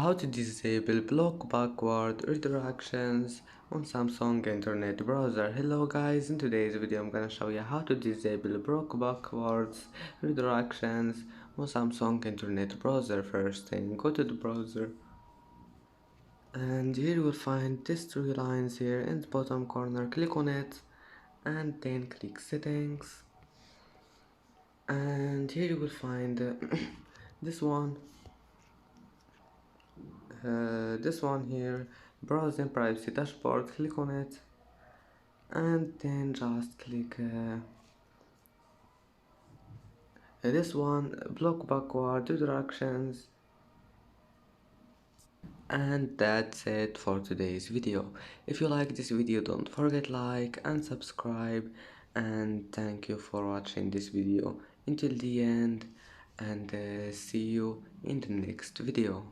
How to disable block backward redirections on Samsung internet browser. Hello guys, in today's video I'm gonna show you how to disable block backwards redirections on Samsung internet browser. First thing, go to the browser and here you will find these three lines here in the bottom corner. Click on it and then click settings, and here you will find this one this one here, browsing privacy dashboard. Click on it and then just click this one, block backward redirections. And that's it for today's video. If you like this video, don't forget like and subscribe, and thank you for watching this video until the end, and see you in the next video.